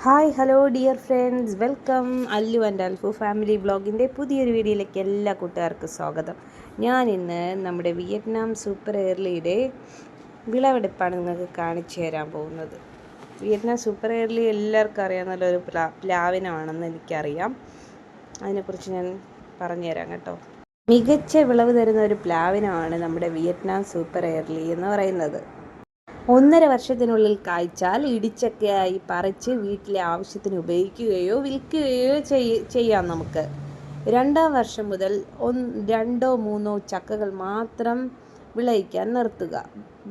Hi hello dear friends, welcome Allu and Alfu family ബ്ലോഗിൻ്റെ പുതിയൊരു വീഡിയോയിലേക്ക് എല്ലാ കൂട്ടുകാർക്കും സ്വാഗതം. ഞാൻ ഇന്ന് നമ്മുടെ വിയറ്റ്നാം സൂപ്പർ എയർലിയുടെ വിളവെടുപ്പാണ് നിങ്ങൾക്ക് കാണിച്ചു തരാൻ പോകുന്നത്. വിയറ്റ്നാം സൂപ്പർ എയർലി എല്ലാവർക്കും അറിയാവുന്ന ഒരു പ്ലാവിനമാണെന്ന് എനിക്കറിയാം. അതിനെക്കുറിച്ച് ഞാൻ പറഞ്ഞുതരാം കേട്ടോ. മികച്ച വിളവ് തരുന്ന ഒരു പ്ലാവിനമാണ് നമ്മുടെ വിയറ്റ്നാം സൂപ്പർ എയർലി എന്ന് പറയുന്നത്. 1.5 വർഷത്തിനുള്ളിൽ കായ്ച്ചാൽ ഇടിച്ചക്കയായി പറിച്ച് വീട്ടിലെ ആവശ്യത്തിന് ഉപയോഗിക്കുകയോ വിൽക്കുകയോ ചെയ്യാം. നമുക്ക് 2-ാം വർഷം മുതൽ 2-3 ചക്കകൾ മാത്രം വിളയിക്കാൻ നിർത്തുക.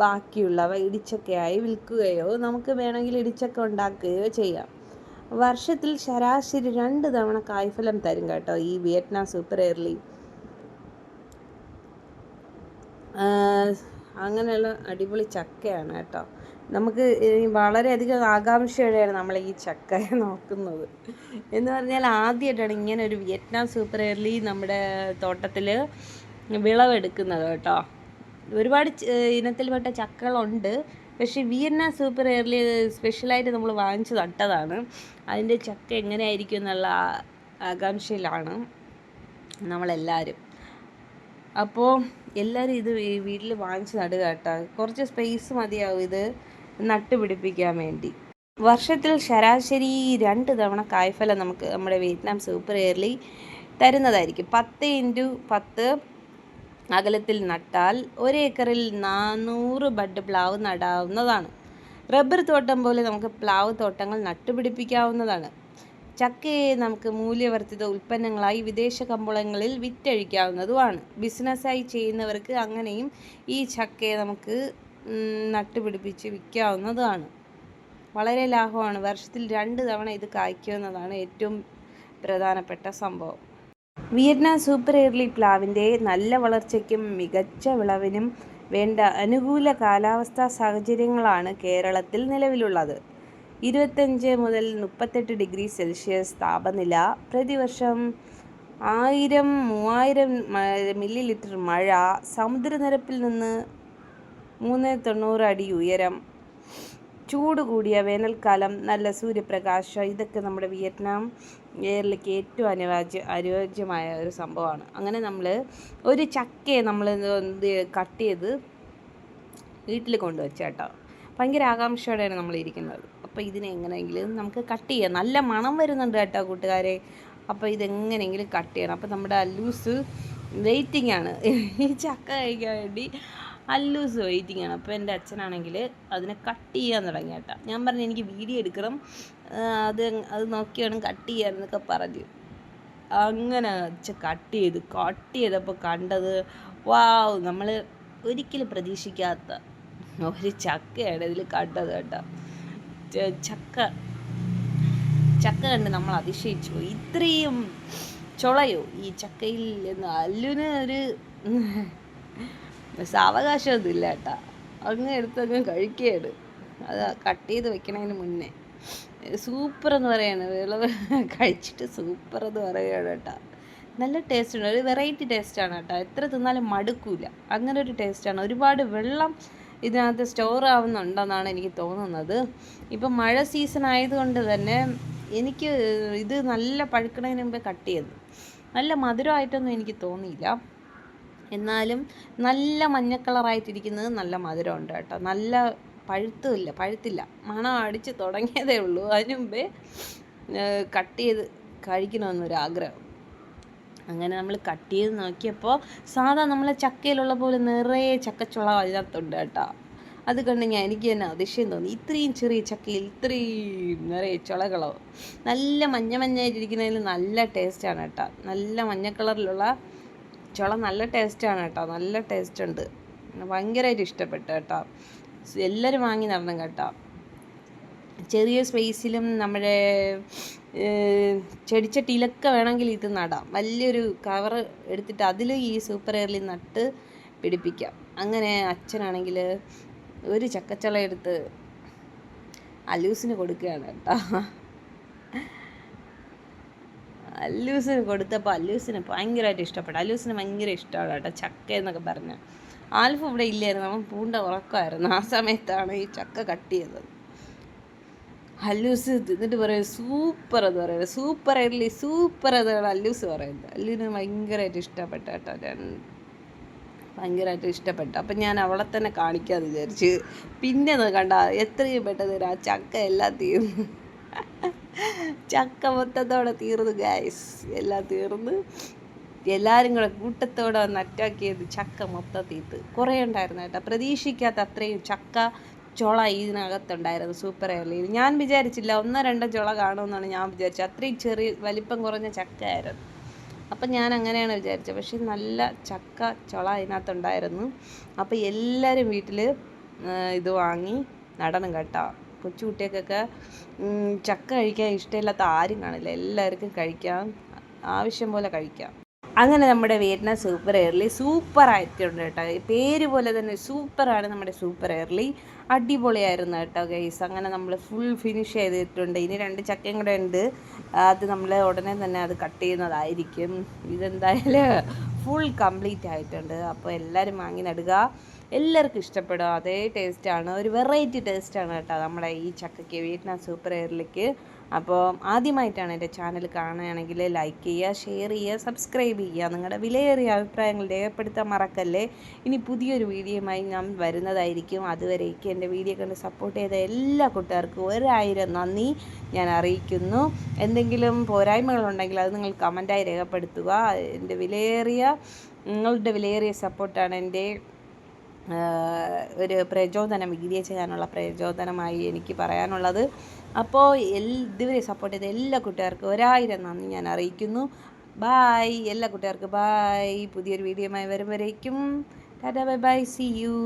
ബാക്കിയുള്ളവ ഇടിച്ചക്കയായി വിൽക്കുകയോ നമുക്ക് വേണമെങ്കിൽ ഇടിച്ചക്ക ഉണ്ടാക്കുകയോ ചെയ്യാം. വർഷത്തിൽ ശരാശരി 2 തവണ കായ്ഫലം തരും കേട്ടോ ഈ വിയറ്റ്നാം സൂപ്പർ എയർലി. അങ്ങനെയുള്ള അടിപൊളി ചക്കയാണ് കേട്ടോ. നമുക്ക് വളരെയധികം ആകാംക്ഷയോടെയാണ് നമ്മൾ ഈ ചക്കയെ നോക്കുന്നത്. എന്ന് പറഞ്ഞാൽ ആദ്യമായിട്ടാണ് ഇങ്ങനെ ഒരു വിയറ്റ്നാം സൂപ്പർ എയർലി നമ്മുടെ തോട്ടത്തിൽ വിളവെടുക്കുന്നത് കേട്ടോ. ഒരുപാട് ഇനത്തിൽപ്പെട്ട ചക്കകളുണ്ട്, പക്ഷേ വിയറ്റ്നാം സൂപ്പർ എയർലി സ്പെഷ്യലായിട്ട് നമ്മൾ വാങ്ങിച്ച് നട്ടതാണ്. അതിൻ്റെ ചക്ക എങ്ങനെയായിരിക്കും എന്നുള്ള ആകാംക്ഷയിലാണ് നമ്മളെല്ലാവരും. അപ്പോൾ എല്ലാവരും ഇത് വീട്ടിൽ വാങ്ങിച്ച് നടുക കേട്ടോ. കുറച്ച് സ്പേസ് മതിയാവും ഇത് നട്ടുപിടിപ്പിക്കാൻ വേണ്ടി. വർഷത്തിൽ ശരാശരി 2 തവണ കായ്ഫലം നമുക്ക് നമ്മുടെ വിയറ്റ്നാം സൂപ്പർ എയർലി തരുന്നതായിരിക്കും. 10x10 അകലത്തിൽ നട്ടാൽ 1 ഏക്കറിൽ 400 ബഡ് പ്ലാവ് നടാവുന്നതാണ്. റബ്ബർ തോട്ടം പോലെ നമുക്ക് പ്ലാവ് തോട്ടങ്ങൾ നട്ടുപിടിപ്പിക്കാവുന്നതാണ്. ചക്കയെ നമുക്ക് മൂല്യവർദ്ധിത ഉൽപ്പന്നങ്ങളായി വിദേശ കമ്പോളങ്ങളിൽ വിറ്റഴിക്കാവുന്നതുമാണ്. ബിസിനസ്സായി ചെയ്യുന്നവർക്ക് അങ്ങനെയും ഈ ചക്കയെ നമുക്ക് നട്ടുപിടിപ്പിച്ച് വിൽക്കാവുന്നതാണ്. വളരെ ലാഭമാണ്. വർഷത്തിൽ 2 തവണ ഇത് കായ്ക്കുന്നതാണ് ഏറ്റവും പ്രധാനപ്പെട്ട സംഭവം. വിയറ്റ്നാം സൂപ്പർ എയർലി പ്ലാവിൻ്റെ നല്ല വളർച്ചയ്ക്കും മികച്ച വിളവിനും വേണ്ട അനുകൂല കാലാവസ്ഥാ സാഹചര്യങ്ങളാണ് കേരളത്തിൽ നിലവിലുള്ളത്. 25 മുതൽ 38 ഡിഗ്രി സെൽഷ്യസ് താപനില, പ്രതിവർഷം 1000-3000 മില്ലിലിറ്റർ മഴ, സമുദ്രനിരപ്പിൽ നിന്ന് 390 അടി ഉയരം, ചൂട് കൂടിയ വേനൽക്കാലം, നല്ല സൂര്യപ്രകാശം, ഇതൊക്കെ നമ്മുടെ വിയറ്റ്നാം എയർലിക്ക് ഏറ്റവും അനുയോജ്യമായ ഒരു സംഭവമാണ്. അങ്ങനെ നമ്മൾ ഒരു ചക്കയെ നമ്മൾ കട്ട് ചെയ്ത് വീട്ടിൽ കൊണ്ടുവച്ച കേട്ടോ. ഭയങ്കര ആകാംക്ഷയോടെയാണ് നമ്മളിരിക്കുന്നത്. അപ്പോൾ ഇതിനെ എങ്ങനെയെങ്കിലും നമുക്ക് കട്ട് ചെയ്യാം. നല്ല മണം വരുന്നുണ്ട് കേട്ടോ കൂട്ടുകാരെ. അപ്പോൾ ഇതെങ്ങനെയെങ്കിലും കട്ട് ചെയ്യണം. അപ്പോൾ നമ്മുടെ അല്ലൂസ് വെയിറ്റിംഗ് ആണ് ഈ ചക്ക കഴിക്കാൻ വേണ്ടി. അല്ലൂസ് വെയിറ്റിംഗ് ആണ്. അപ്പോൾ എൻ്റെ അച്ഛനാണെങ്കിൽ അതിനെ കട്ട് ചെയ്യാൻ തുടങ്ങി കേട്ടോ. ഞാൻ പറഞ്ഞു എനിക്ക് വീഡിയോ എടുക്കണം, അത് നോക്കിയാണ് കട്ട് ചെയ്യാനെന്നൊക്കെ പറഞ്ഞു. അങ്ങനെ കട്ട് ചെയ്തപ്പോൾ കണ്ടത് വാവ്, നമ്മൾ ഒരിക്കലും പ്രതീക്ഷിക്കാത്ത ഒരു ചക്കയാണ് ഇതിൽ കണ്ടത് കേട്ടോ. ചക്ക കണ്ട് നമ്മൾ അതിശയിച്ചു. ഇത്രയും ചുളയോ ഈ ചക്കയിൽ എന്ന് അല്ലുവിന് ഒരു സാവകാശമൊന്നും ഇല്ല കേട്ടോ. അങ്ങ് എടുത്തങ്ങ് കഴിക്കുകയാണ്. അത് കട്ട് ചെയ്ത് വെക്കണതിന് മുന്നേ സൂപ്പർ എന്ന് പറയാണ്. വിളവ് കഴിച്ചിട്ട് സൂപ്പർ എന്ന് പറയുകയാണ് കേട്ടോ. നല്ല ടേസ്റ്റ് ഉണ്ട്. ഒരു വെറൈറ്റി ടേസ്റ്റാണ് കേട്ടോ. എത്ര തിന്നാലും മടുക്കൂല. അങ്ങനെ ഒരു ടേസ്റ്റാണ്. ഒരുപാട് വെള്ളം ഇതിനകത്ത് സ്റ്റോർ ആവുന്നുണ്ടെന്നാണ് എനിക്ക് തോന്നുന്നത്. ഇപ്പം മഴ സീസൺ ആയതുകൊണ്ട് തന്നെ എനിക്ക് ഇത് നല്ല പഴുക്കണതിന് മുമ്പേ കട്ട് ചെയ്തു. നല്ല മധുരമായിട്ടൊന്നും എനിക്ക് തോന്നിയില്ല. എന്നാലും നല്ല മഞ്ഞ കളറായിട്ടിരിക്കുന്നത് നല്ല മധുരമുണ്ട് കേട്ടോ. നല്ല പഴുത്തില്ല. മണം അടിച്ച് തുടങ്ങിയതേ ഉള്ളൂ. അതിന് മുമ്പേ കട്ട് ചെയ്ത് കഴിക്കണമെന്നൊരാഗ്രഹം. അങ്ങനെ നമ്മൾ കട്ട് ചെയ്ത് നോക്കിയപ്പോൾ സാധാ നമ്മളെ ചക്കയിലുള്ള പോലെ നിറയെ ചക്കച്ചുള അതിനകത്തുണ്ട് കേട്ടോ. അത് കണ്ട് എനിക്ക് തന്നെ അതിശയം തോന്നി. ഇത്രയും ചെറിയ ചക്കയിൽ ഇത്രയും നിറയെ ചുളകളോ. നല്ല മഞ്ഞായിട്ടിരിക്കുന്നതിൽ നല്ല ടേസ്റ്റാണ് കേട്ടോ. നല്ല മഞ്ഞ കളറിലുള്ള ചുള നല്ല ടേസ്റ്റാണ് കേട്ടോ. നല്ല ടേസ്റ്റ് ഉണ്ട്. ഭയങ്കരമായിട്ട് ഇഷ്ടപ്പെട്ടു കേട്ടോ. എല്ലാവരും വാങ്ങി നടണം കേട്ടോ. ചെറിയ സ്പേസിലും നമ്മുടെ ചെടിച്ചട്ടിയിലൊക്കെ വേണമെങ്കിൽ ഇത് നടാം. വലിയൊരു കവർ എടുത്തിട്ട് അതിൽ ഈ സൂപ്പർ എയർലി നട്ട് പിടിപ്പിക്കാം. അങ്ങനെ അച്ഛനാണെങ്കിൽ ഒരു ചക്കച്ചുള എടുത്ത് അല്ലൂസിന് കൊടുക്കുകയാണ് കേട്ടോ. അല്ലൂസിന് കൊടുത്തപ്പോൾ അല്ലൂസിന് ഭയങ്കരമായിട്ട് ഇഷ്ടപ്പെട്ടു. അല്ലൂസിന് ഭയങ്കര ഇഷ്ടമാണ് കേട്ടോ ചക്ക എന്നൊക്കെ പറഞ്ഞാൽ. ആൽഫ് ഇവിടെ ഇല്ലായിരുന്നു, അവൻ പൂണ്ട ഉറക്കമായിരുന്നു. ആ സമയത്താണ് ഈ ചക്ക കട്ട് ചെയ്തത്. അല്ലൂസ് എന്നിട്ട് പറയും സൂപ്പർ എന്ന് പറയുന്നത്, സൂപ്പർ ഇഡ്ഡലി സൂപ്പർ എന്നാണ് അല്ലൂസ് പറയുന്നത്. അല്ലൂന് ഭയങ്കരമായിട്ട് ഇഷ്ടപ്പെട്ട കേട്ടോ, ഭയങ്കരമായിട്ട് ഇഷ്ടപ്പെട്ടു. അപ്പം ഞാൻ അവളെ തന്നെ കാണിക്കാമെന്ന് വിചാരിച്ച്. പിന്നെ കണ്ട എത്രയും പെട്ടെന്ന് ആ ചക്ക എല്ലാം തീർന്നു, ചക്ക മൊത്തത്തോടെ തീർന്നു ഗൈസ്, എല്ലാം തീർന്ന് എല്ലാവരും കൂടെ കൂട്ടത്തോടെ വന്ന് അറ്റാക്ക് ചെയ്ത് ചക്ക മൊത്തം തീർത്ത്. കുറേ ഉണ്ടായിരുന്നു കേട്ടോ, പ്രതീക്ഷിക്കാത്ത അത്രയും ചക്ക ചുള ഇതിനകത്തുണ്ടായിരുന്നു സൂപ്പർ എയർലിയിൽ. ഞാൻ വിചാരിച്ചില്ല 1-2 ചുള കാണുമെന്നാണ് ഞാൻ വിചാരിച്ചത്, അത്രയും ചെറിയ വലിപ്പം കുറഞ്ഞ ചക്കയായിരുന്നു. അപ്പം ഞാൻ അങ്ങനെയാണ് വിചാരിച്ചത്, പക്ഷേ നല്ല ചക്ക ചുള അതിനകത്തുണ്ടായിരുന്നു. അപ്പോൾ എല്ലാവരും വീട്ടിൽ ഇത് വാങ്ങി നടണം കേട്ടോ. കൊച്ചുകുട്ടികൾക്കൊക്കെ ചക്ക കഴിക്കാൻ ഇഷ്ടമില്ലാത്ത ആരും കാണില്ല, എല്ലാവർക്കും കഴിക്കാം, ആവശ്യം പോലെ കഴിക്കാം. അങ്ങനെ നമ്മുടെ വിയറ്റ്നാം സൂപ്പർ എയർലി സൂപ്പറായിട്ടുണ്ട് കേട്ടോ, പേര് പോലെ തന്നെ സൂപ്പറാണ് നമ്മുടെ സൂപ്പർ എയർലി, അടിപൊളിയായിരുന്നു കേട്ടോ ഗൈസ്. അങ്ങനെ നമ്മൾ ഫുൾ ഫിനിഷ് ചെയ്തിട്ടുണ്ട്. ഇനി 2 ചക്കയും കൂടെ ഉണ്ട്, അത് നമ്മൾ ഉടനെ തന്നെ അത് കട്ട് ചെയ്യുന്നതായിരിക്കും. ഇതെന്തായാലും ഫുൾ കംപ്ലീറ്റ് ആയിട്ടുണ്ട്. അപ്പോൾ എല്ലാവരും വാങ്ങി നടുക, എല്ലാവർക്കും ഇഷ്ടപ്പെടുക. അതേ ടേസ്റ്റാണ്, ഒരു വെറൈറ്റി ടേസ്റ്റാണ് കേട്ടോ നമ്മുടെ ഈ ചക്കയ്ക്ക്, വിയറ്റ്നാം സൂപ്പർ എയർലിക്ക്. അപ്പോൾ ആദ്യമായിട്ടാണ് എൻ്റെ ചാനൽ കാണുകയാണെങ്കിൽ ലൈക്ക് ചെയ്യുക, ഷെയർ ചെയ്യുക, സബ്സ്ക്രൈബ് ചെയ്യുക, നിങ്ങളുടെ വിലയേറിയ അഭിപ്രായങ്ങൾ രേഖപ്പെടുത്താൻ മറക്കല്ലേ. ഇനി പുതിയൊരു വീഡിയോയുമായി ഞാൻ വരുന്നതായിരിക്കും. അതുവരേക്കും എൻ്റെ വീഡിയോ കണ്ട് സപ്പോർട്ട് ചെയ്ത എല്ലാ കൂട്ടുകാർക്കും 1000 നന്ദി ഞാൻ അറിയിക്കുന്നു. എന്തെങ്കിലും പോരായ്മകളുണ്ടെങ്കിൽ അത് നിങ്ങൾ കമൻറ്റായി രേഖപ്പെടുത്തുക. നിങ്ങളുടെ വിലയേറിയ സപ്പോർട്ടാണ് എൻ്റെ ഒരു പ്രചോദനം, വീഡിയോ ചെയ്യാനുള്ള പ്രചോദനമായി എനിക്ക് പറയാനുള്ളത്. അപ്പോൾ ഇതുവരെ സപ്പോർട്ട് ചെയ്ത എല്ലാ കൂട്ടുകാർക്കും 1000 നന്ദി ഞാൻ അറിയിക്കുന്നു. ബായ്, എല്ലാ കൂട്ടുകാർക്കും ബായ്. പുതിയൊരു വീഡിയോയുമായി വരുമ്പോഴേക്കും tata bye bye, see U.